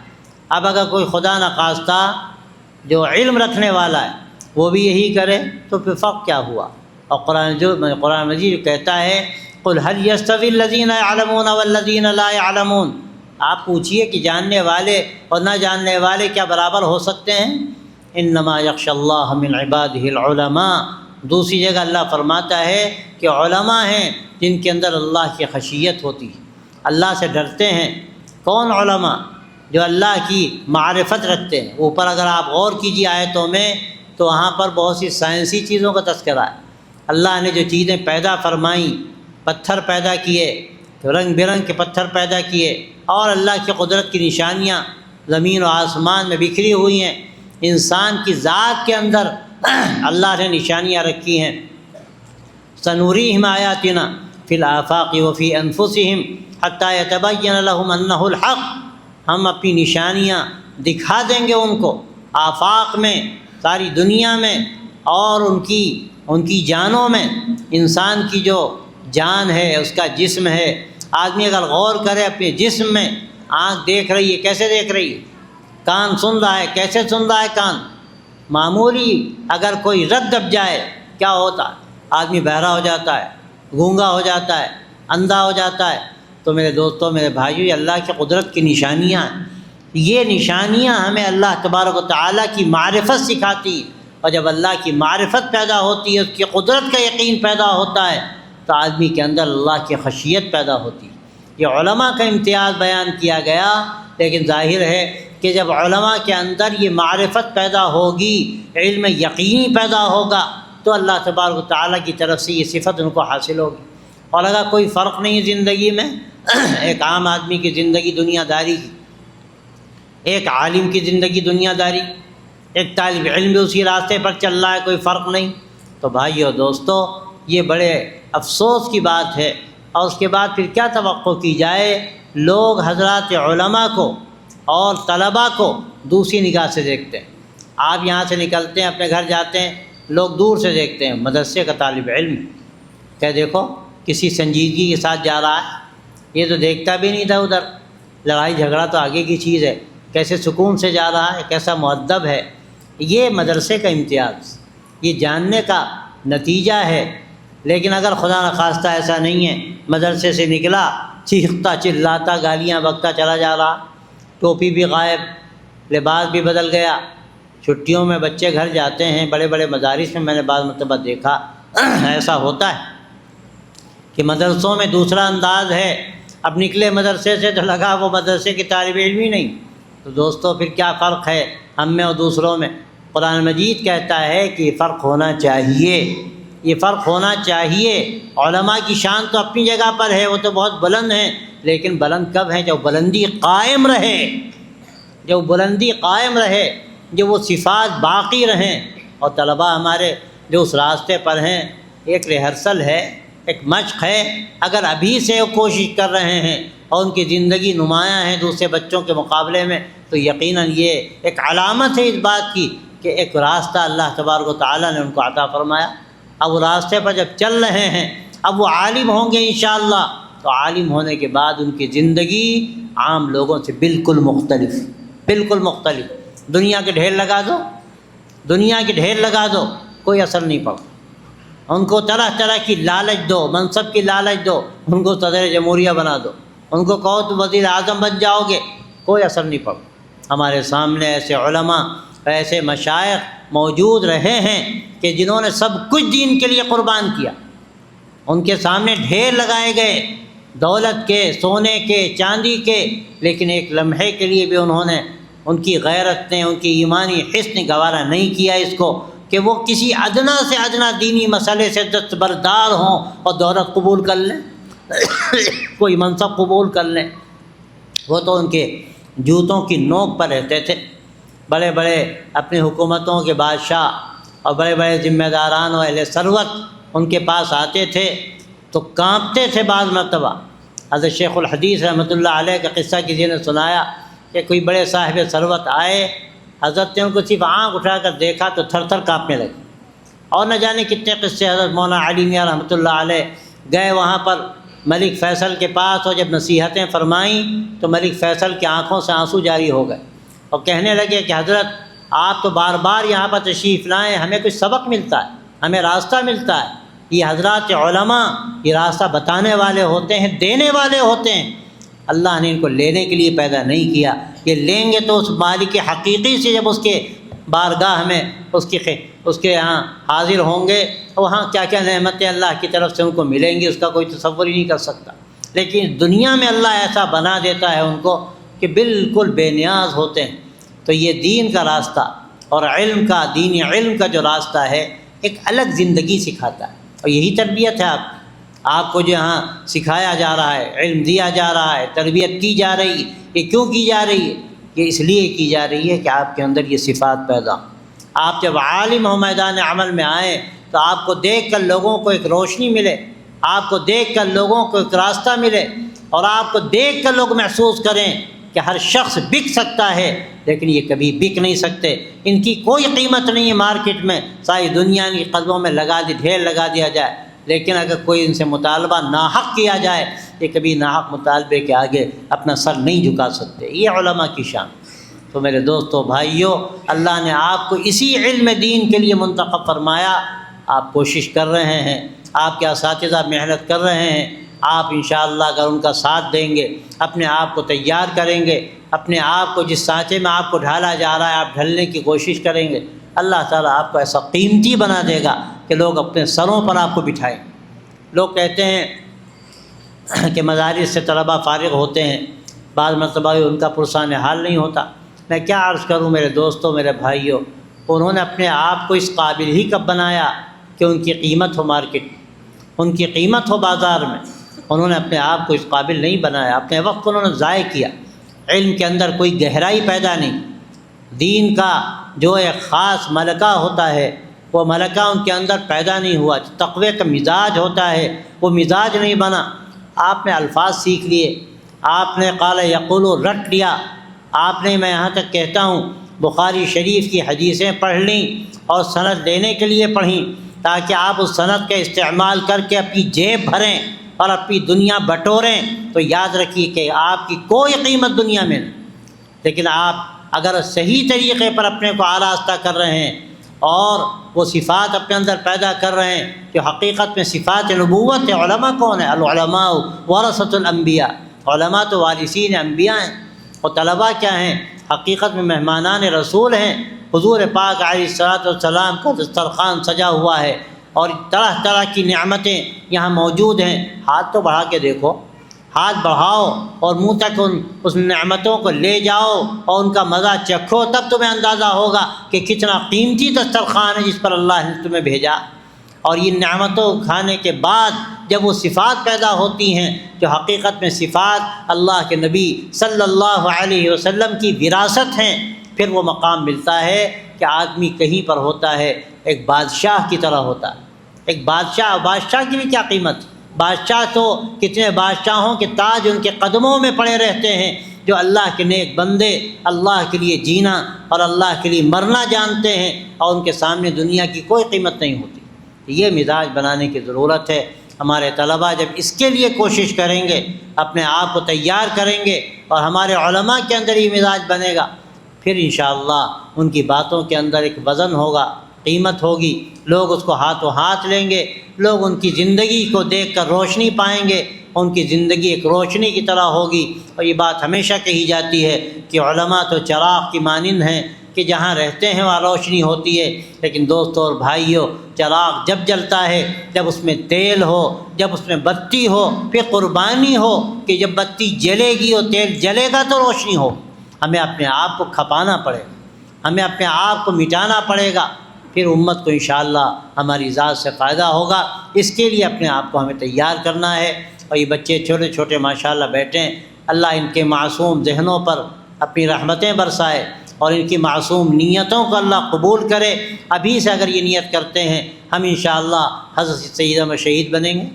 اب اگر کوئی خدا نخواستہ جو علم رکھنے والا ہے وہ بھی یہی کرے تو پھر فرق کیا ہوا؟ اور قرآن مجید کہتا ہے قُلْ هَلْ يَسْتَوِي الَّذِينَ يَعْلَمُونَ وَالَّذِينَ لَا يَعْلَمُونَ، آپ پوچھئے کہ جاننے والے اور نہ جاننے والے کیا برابر ہو سکتے ہیں؟ انما یخشی اللہ من عبادہ العلماء، دوسری جگہ اللہ فرماتا ہے کہ علماء ہیں جن کے اندر اللہ کی خشیت ہوتی ہے، اللہ سے ڈرتے ہیں۔ کون علماء؟ جو اللہ کی معرفت رکھتے ہیں۔ اوپر اگر آپ غور کیجیے آیتوں میں تو وہاں پر بہت سی سائنسی چیزوں کا تذکرہ ہے۔ اللہ نے جو چیزیں پیدا فرمائیں، پتھر پیدا کیے، رنگ برنگ کے پتھر پیدا کیے، اور اللہ کی قدرت کی نشانیاں زمین و آسمان میں بکھری ہوئی ہیں۔ انسان کی ذات کے اندر اللہ نے نشانیاں رکھی ہیں۔ سنوریہم آیاتنا فی الآفاق وفی انفسہم حتی یتبین لہم انہ الحق، ہم اپنی نشانیاں دکھا دیں گے ان کو آفاق میں، ساری دنیا میں، اور ان کی جانوں میں۔ انسان کی جو جان ہے، اس کا جسم ہے، آدمی اگر غور کرے اپنے جسم میں، آنکھ دیکھ رہی ہے، کیسے دیکھ رہی ہے؟ کان سن رہا ہے، کیسے سن رہا ہے کان؟ معمولی اگر کوئی رگ دب جائے کیا ہوتا ہے؟ آدمی بہرا ہو جاتا ہے، گونگا ہو جاتا ہے، اندھا ہو جاتا ہے۔ تو میرے دوستوں، میرے بھائیوں، یہ اللہ کی قدرت کی نشانیاں ہیں۔ یہ نشانیاں ہمیں اللہ تبارک و تعالیٰ کی معرفت سکھاتی، اور جب اللہ کی معرفت پیدا ہوتی ہے، اس کی قدرت کا یقین پیدا ہوتا ہے، تو آدمی کے اندر اللہ کی خشیت پیدا ہوتی ہے۔ یہ علماء کا امتیاز بیان کیا گیا، لیکن ظاہر ہے کہ جب علماء کے اندر یہ معرفت پیدا ہوگی، علم یقینی پیدا ہوگا، تو اللہ تبارک و تعالیٰ کی طرف سے یہ صفت ان کو حاصل ہوگی۔ اور اگر کوئی فرق نہیں زندگی میں، ایک عام آدمی کی زندگی دنیا داری کی، ایک عالم کی زندگی دنیا داری، ایک طالب علم بھی اسی راستے پر چل رہا ہے، کوئی فرق نہیں، تو بھائیو دوستو، یہ بڑے افسوس کی بات ہے۔ اور اس کے بعد پھر کیا توقع کی جائے؟ لوگ حضرات علماء کو اور طلباء کو دوسری نگاہ سے دیکھتے ہیں۔ آپ یہاں سے نکلتے ہیں، اپنے گھر جاتے ہیں، لوگ دور سے دیکھتے ہیں۔ مدرسے کا طالب علم کہ دیکھو کسی سنجیدگی کے ساتھ جا رہا ہے، یہ تو دیکھتا بھی نہیں تھا ادھر، لڑائی جھگڑا تو آگے کی چیز ہے، کیسے سکون سے جا رہا ہے، کیسا مؤدب ہے۔ یہ مدرسے کا امتیاز، یہ جاننے کا نتیجہ ہے۔ لیکن اگر خدا نخواستہ ایسا نہیں ہے، مدرسے سے نکلا چیختا چلاتا گالیاں بکتا چلا جا رہا، ٹوپی بھی غائب، لباس بھی بدل گیا۔ چھٹیوں میں بچے گھر جاتے ہیں، بڑے بڑے مدارس میں میں نے بعض مرتبہ دیکھا ایسا ہوتا ہے کہ مدرسوں میں دوسرا انداز ہے، اب نکلے مدرسے سے تو لگا وہ مدرسے کی طالب علم ہی نہیں۔ تو دوستو پھر کیا فرق ہے ہم میں اور دوسروں میں؟ قرآن مجید کہتا ہے کہ یہ فرق ہونا چاہیے، یہ فرق ہونا چاہیے۔ علماء کی شان تو اپنی جگہ پر ہے، وہ تو بہت بلند ہیں، لیکن بلند کب ہیں؟ جب بلندی قائم رہے، جب بلندی قائم رہے، جو وہ صفات باقی رہیں۔ اور طلباء ہمارے جو اس راستے پر ہیں، ایک ریہرسل ہے، ایک مشق ہے۔ اگر ابھی سے وہ کوشش کر رہے ہیں اور ان کی زندگی نمایاں ہے دوسرے بچوں کے مقابلے میں، تو یقیناً یہ ایک علامت ہے اس بات کی کہ ایک راستہ اللہ تبارک و تعالیٰ نے ان کو عطا فرمایا۔ اب وہ راستے پر جب چل رہے ہیں، اب وہ عالم ہوں گے انشاءاللہ، تو عالم ہونے کے بعد ان کی زندگی عام لوگوں سے بالکل مختلف، بالکل مختلف۔ دنیا کے ڈھیر لگا دو، دنیا کے ڈھیر لگا دو، کوئی اثر نہیں پڑتا۔ ان کو طرح طرح کی لالچ دو، منصب کی لالچ دو، ان کو صدر جمہوریہ بنا دو، ان کو کہو تو وزیر اعظم بن جاؤ گے، کوئی اثر نہیں پڑتا۔ ہمارے سامنے ایسے علماء، ایسے مشائخ موجود رہے ہیں کہ جنہوں نے سب کچھ دین کے لیے قربان کیا، ان کے سامنے ڈھیر لگائے گئے دولت کے، سونے کے، چاندی کے، لیکن ایک لمحے کے لیے بھی انہوں نے، ان کی غیرت نے، ان کی ایمانی حس نے گوارا نہیں کیا اس کو کہ وہ کسی ادنا سے ادنا دینی مسئلے سے دستبردار ہوں اور دولت قبول کر لیں، کوئی منصب قبول کر لیں۔ وہ تو ان کے جوتوں کی نوک پر رہتے تھے۔ بڑے بڑے اپنی حکومتوں کے بادشاہ اور بڑے بڑے ذمہ داران و اہل ثروت ان کے پاس آتے تھے تو کانپتے تھے۔ بعض مرتبہ حضرت شیخ الحدیث رحمۃ اللہ علیہ کا قصہ کسی نے سنایا کہ کوئی بڑے صاحب ثروت آئے، حضرت نے ان کو صرف آنکھ اٹھا کر دیکھا تو تھر تھر کانپنے لگے۔ اور نہ جانے کتنے قصے حضرت مولانا علی میاں رحمۃ اللہ علیہ گئے وہاں پر ملک فیصل کے پاس، اور جب نصیحتیں فرمائیں تو ملک فیصل کی آنکھوں سے آنسو جاری ہو گئے اور کہنے لگے کہ حضرت آپ تو بار بار یہاں پر تشریف لائیں، ہمیں کچھ سبق ملتا ہے، ہمیں راستہ ملتا ہے۔ یہ حضرات علماء یہ راستہ بتانے والے ہوتے ہیں، دینے والے ہوتے ہیں۔ اللہ نے ان کو لینے کے لیے پیدا نہیں کیا، یہ لیں گے تو اس مالک حقیقی سے جب اس کے بارگاہ میں اس کے یہاں حاضر ہوں گے، وہاں کیا کیا نعمتیں اللہ کی طرف سے ان کو ملیں گی، اس کا کوئی تصور ہی نہیں کر سکتا۔ لیکن دنیا میں اللہ ایسا بنا دیتا ہے ان کو کہ بالکل بے نیاز ہوتے ہیں۔ تو یہ دین کا راستہ اور علم کا، دینی علم کا جو راستہ ہے، ایک الگ زندگی سکھاتا ہے، اور یہی تربیت ہے آپ کو جو یہاں سکھایا جا رہا ہے، علم دیا جا رہا ہے، تربیت کی جا رہی ہے۔ یہ کیوں کی جا رہی ہے؟ یہ اس لیے کی جا رہی ہے کہ آپ کے اندر یہ صفات پیدا ہوں۔ آپ جب عالم ہو، میدان عمل میں آئیں، تو آپ کو دیکھ کر لوگوں کو ایک روشنی ملے، آپ کو دیکھ کر لوگوں کو ایک راستہ ملے، اور آپ کو دیکھ کر لوگ محسوس کریں کہ ہر شخص بک سکتا ہے لیکن یہ کبھی بک نہیں سکتے، ان کی کوئی قیمت نہیں ہے مارکیٹ میں، ساری دنیا کی قدموں میں ڈھیر لگا دیا جائے، لیکن اگر کوئی ان سے مطالبہ ناحق کیا جائے، یہ کبھی ناحق مطالبے کے آگے اپنا سر نہیں جھکا سکتے۔ یہ علماء کی شان۔ تو میرے دوستو بھائیو، اللہ نے آپ کو اسی علم دین کے لیے منتخب فرمایا۔ آپ کوشش کر رہے ہیں، آپ کے اساتذہ محنت کر رہے ہیں، آپ انشاءاللہ اگر ان کا ساتھ دیں گے، اپنے آپ کو تیار کریں گے، اپنے آپ کو جس سانچے میں آپ کو ڈھالا جا رہا ہے آپ ڈھلنے کی کوشش کریں گے، اللہ تعالیٰ آپ کو ایسا قیمتی بنا دے گا کہ لوگ اپنے سروں پر آپ کو بٹھائیں۔ لوگ کہتے ہیں کہ مدارس سے طلباء فارغ ہوتے ہیں، بعض مرتبہ ان کا پرسان حال نہیں ہوتا۔ میں کیا عرض کروں میرے دوستوں، میرے بھائیوں، انہوں نے اپنے آپ کو اس قابل ہی کب بنایا کہ ان کی قیمت ہو مارکیٹ، ان کی قیمت ہو بازار میں۔ انہوں نے اپنے آپ کو اس قابل نہیں بنایا، اپنے وقت کو انہوں نے ضائع کیا۔ علم کے اندر کوئی گہرائی پیدا نہیں، دین کا جو ایک خاص ملکہ ہوتا ہے وہ ملکہ ان کے اندر پیدا نہیں ہوا، تقوی کا مزاج ہوتا ہے وہ مزاج نہیں بنا۔ آپ نے الفاظ سیکھ لیے، آپ نے قال یقول رٹ لیا، آپ نے، میں یہاں تک کہتا ہوں، بخاری شریف کی حدیثیں پڑھ لیں اور سند لینے کے لیے پڑھیں تاکہ آپ اس سند کا استعمال کر کے اپنی جیب بھریں اور اپنی دنیا بٹوریں، تو یاد رکھیے کہ آپ کی کوئی قیمت دنیا میں نہیں۔ لیکن آپ اگر صحیح طریقے پر اپنے کو آراستہ کر رہے ہیں اور وہ صفات اپنے اندر پیدا کر رہے ہیں کہ حقیقت میں صفات نبوت ہے۔ علماء کون ہیں؟ العلماء ورثۃ الانبیاء، علماء تو وارثین انبیاء ہیں، اور طلباء کیا ہیں؟ حقیقت میں مہمانان رسول ہیں۔ حضور پاک علیہ الصلوۃ والسلام کا دسترخوان سجا ہوا ہے اور طرح طرح کی نعمتیں یہاں موجود ہیں۔ ہاتھ تو بڑھا کے دیکھو، ہاتھ بڑھاؤ اور منہ تک اس نعمتوں کو لے جاؤ اور ان کا مزہ چکھو، تب تمہیں اندازہ ہوگا کہ کتنا قیمتی دسترخوان ہے جس پر اللہ نے تمہیں بھیجا۔ اور یہ نعمتوں کھانے کے بعد جب وہ صفات پیدا ہوتی ہیں جو حقیقت میں صفات اللہ کے نبی صلی اللہ علیہ وسلم کی وراثت ہیں، پھر وہ مقام ملتا ہے کہ آدمی کہیں پر ہوتا ہے ایک بادشاہ کی طرح ہوتا ہے۔ ایک بادشاہ کی بھی کیا قیمت ہے؟ بادشاہ تو کتنے بادشاہوں کے تاج ان کے قدموں میں پڑے رہتے ہیں، جو اللہ کے نیک بندے اللہ کے لیے جینا اور اللہ کے لیے مرنا جانتے ہیں، اور ان کے سامنے دنیا کی کوئی قیمت نہیں ہوتی۔ یہ مزاج بنانے کی ضرورت ہے۔ ہمارے طلباء جب اس کے لیے کوشش کریں گے، اپنے آپ کو تیار کریں گے، اور ہمارے علماء کے اندر یہ مزاج بنے گا، پھر انشاءاللہ ان کی باتوں کے اندر ایک وزن ہوگا، قیمت ہوگی، لوگ اس کو ہاتھوں ہاتھ لیں گے، لوگ ان کی زندگی کو دیکھ کر روشنی پائیں گے، ان کی زندگی ایک روشنی کی طرح ہوگی۔ اور یہ بات ہمیشہ کہی جاتی ہے کہ علماء تو چراغ کی مانند ہیں کہ جہاں رہتے ہیں وہاں روشنی ہوتی ہے، لیکن دوستوں اور بھائیوں، چراغ جب جلتا ہے جب اس میں تیل ہو، جب اس میں بتی ہو، پھر قربانی ہو کہ جب بتی جلے گی اور تیل جلے گا تو روشنی ہو۔ ہمیں اپنے آپ کو کھپانا پڑے گا، ہمیں اپنے آپ کو مٹانا پڑے گا، پھر امت کو انشاءاللہ ہماری ذات سے فائدہ ہوگا۔ اس کے لیے اپنے آپ کو ہمیں تیار کرنا ہے۔ اور یہ بچے چھوٹے چھوٹے ماشاءاللہ بیٹھے ہیں، اللہ ان کے معصوم ذہنوں پر اپنی رحمتیں برسائے، اور ان کی معصوم نیتوں کو اللہ قبول کرے۔ ابھی سے اگر یہ نیت کرتے ہیں، ہم انشاءاللہ حضرت سید احمد شہید بنیں گے۔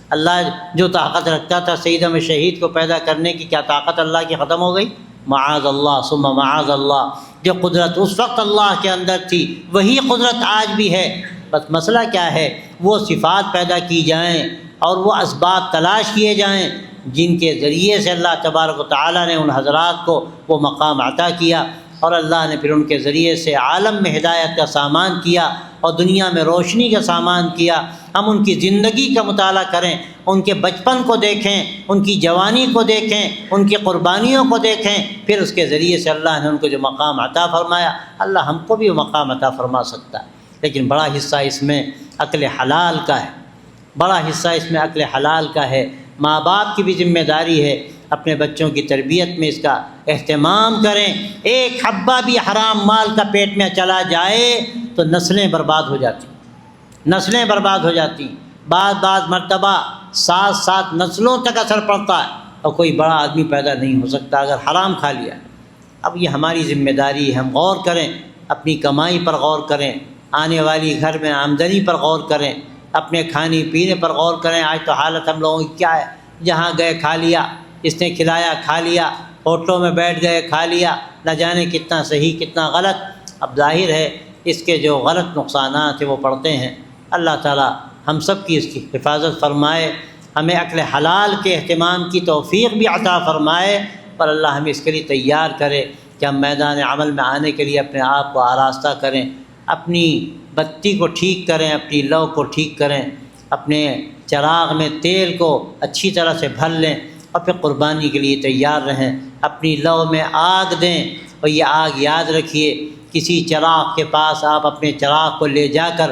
اللہ جو طاقت رکھتا تھا سید احمد شہید کو پیدا کرنے کی، کیا طاقت اللہ کی ختم ہو گئی؟ معاذ اللہ ثم معاذ اللہ۔ جو قدرت اس وقت اللہ کے اندر تھی وہی قدرت آج بھی ہے، بس مسئلہ کیا ہے؟ وہ صفات پیدا کی جائیں اور وہ اسباب تلاش کیے جائیں جن کے ذریعے سے اللہ تبارک و تعالیٰ نے ان حضرات کو وہ مقام عطا کیا، اور اللہ نے پھر ان کے ذریعے سے عالم میں ہدایت کا سامان کیا اور دنیا میں روشنی کا سامان کیا۔ ہم ان کی زندگی کا مطالعہ کریں، ان کے بچپن کو دیکھیں، ان کی جوانی کو دیکھیں، ان کی قربانیوں کو دیکھیں، پھر اس کے ذریعے سے اللہ نے ان کو جو مقام عطا فرمایا، اللہ ہم کو بھی وہ مقام عطا فرما سکتا ہے۔ لیکن بڑا حصہ اس میں عقل حلال کا ہے، بڑا حصہ اس میں عقل حلال کا ہے۔ ماں باپ کی بھی ذمہ داری ہے، اپنے بچوں کی تربیت میں اس کا اہتمام کریں۔ ایک حبہ بھی حرام مال کا پیٹ میں چلا جائے تو نسلیں برباد ہو جاتی، نسلیں برباد ہو جاتی۔ بعض مرتبہ 7 نسلوں تک اثر پڑتا ہے، اور کوئی بڑا آدمی پیدا نہیں ہو سکتا اگر حرام کھا لیا۔ اب یہ ہماری ذمہ داری ہے، ہم غور کریں، اپنی کمائی پر غور کریں، آنے والی گھر میں آمدنی پر غور کریں، اپنے کھانے پینے پر غور کریں۔ آج تو حالت ہم لوگوں کی کیا ہے؟ جہاں گئے کھا لیا، اس نے کھلایا کھا لیا، ہوٹلوں میں بیٹھ گئے کھا لیا، نہ جانے کتنا صحیح کتنا غلط۔ اب ظاہر ہے اس کے جو غلط نقصانات ہیں وہ پڑتے ہیں۔ اللہ تعالی ہم سب کی اس کی حفاظت فرمائے، ہمیں عقل حلال کے اہتمام کی توفیق بھی عطا فرمائے، اور اللہ ہمیں اس کے لیے تیار کرے کہ ہم میدان عمل میں آنے کے لیے اپنے آپ کو آراستہ کریں، اپنی بتی کو ٹھیک کریں، اپنی لو کو ٹھیک کریں، اپنے چراغ میں تیل کو اچھی طرح سے بھر لیں، اور پھر قربانی کے لیے تیار رہیں۔ اپنی لو میں آگ دیں، اور یہ آگ یاد رکھیے، کسی چراغ کے پاس آپ اپنے چراغ کو لے جا کر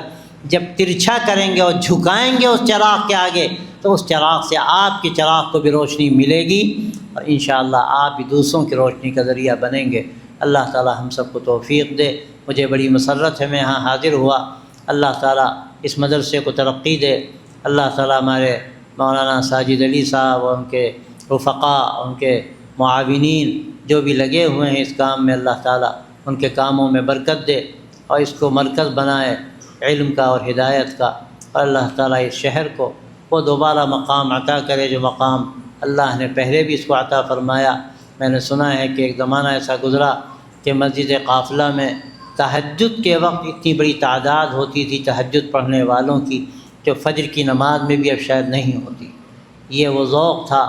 جب ترچھا کریں گے اور جھکائیں گے اس چراغ کے آگے، تو اس چراغ سے آپ کے چراغ کو بھی روشنی ملے گی، اور انشاءاللہ آپ بھی دوسروں کی روشنی کا ذریعہ بنیں گے۔ اللہ تعالی ہم سب کو توفیق دے۔ مجھے بڑی مسرت ہے میں یہاں حاضر ہوا۔ اللہ تعالی اس مدرسے کو ترقی دے۔ اللہ تعالی ہمارے مولانا ساجد علی صاحب اور ان کے رفقا، ان کے معاونین جو بھی لگے ہوئے ہیں اس کام میں، اللہ تعالی ان کے کاموں میں برکت دے، اور اس کو مرکز بنائے علم کا اور ہدایت کا، اور اللہ تعالی اس شہر کو وہ دوبارہ مقام عطا کرے جو مقام اللہ نے پہلے بھی اس کو عطا فرمایا۔ میں نے سنا ہے کہ ایک زمانہ ایسا گزرا کہ مسجد قافلہ میں تہجد کے وقت اتنی بڑی تعداد ہوتی تھی تہجد پڑھنے والوں کی، جو فجر کی نماز میں بھی اب شاید نہیں ہوتی۔ یہ وہ ذوق تھا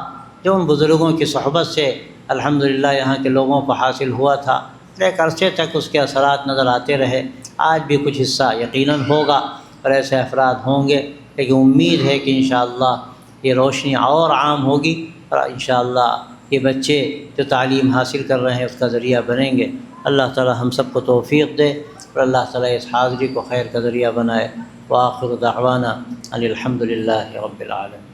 جو ان بزرگوں کی صحبت سے الحمدللہ یہاں کے لوگوں کو حاصل ہوا تھا۔ ایک عرصے تک اس کے اثرات نظر آتے رہے، آج بھی کچھ حصہ یقیناً ہوگا اور ایسے افراد ہوں گے، لیکن امید ہے کہ انشاءاللہ یہ روشنی اور عام ہوگی، اور انشاءاللہ یہ بچے جو تعلیم حاصل کر رہے ہیں اس کا ذریعہ بنیں گے۔ اللہ تعالی ہم سب کو توفیق دے، اور اللہ تعالی اس حاضری کو خیر کا ذریعہ بنائے۔ وآخر دعوانا ان الحمد للہ رب العالمین۔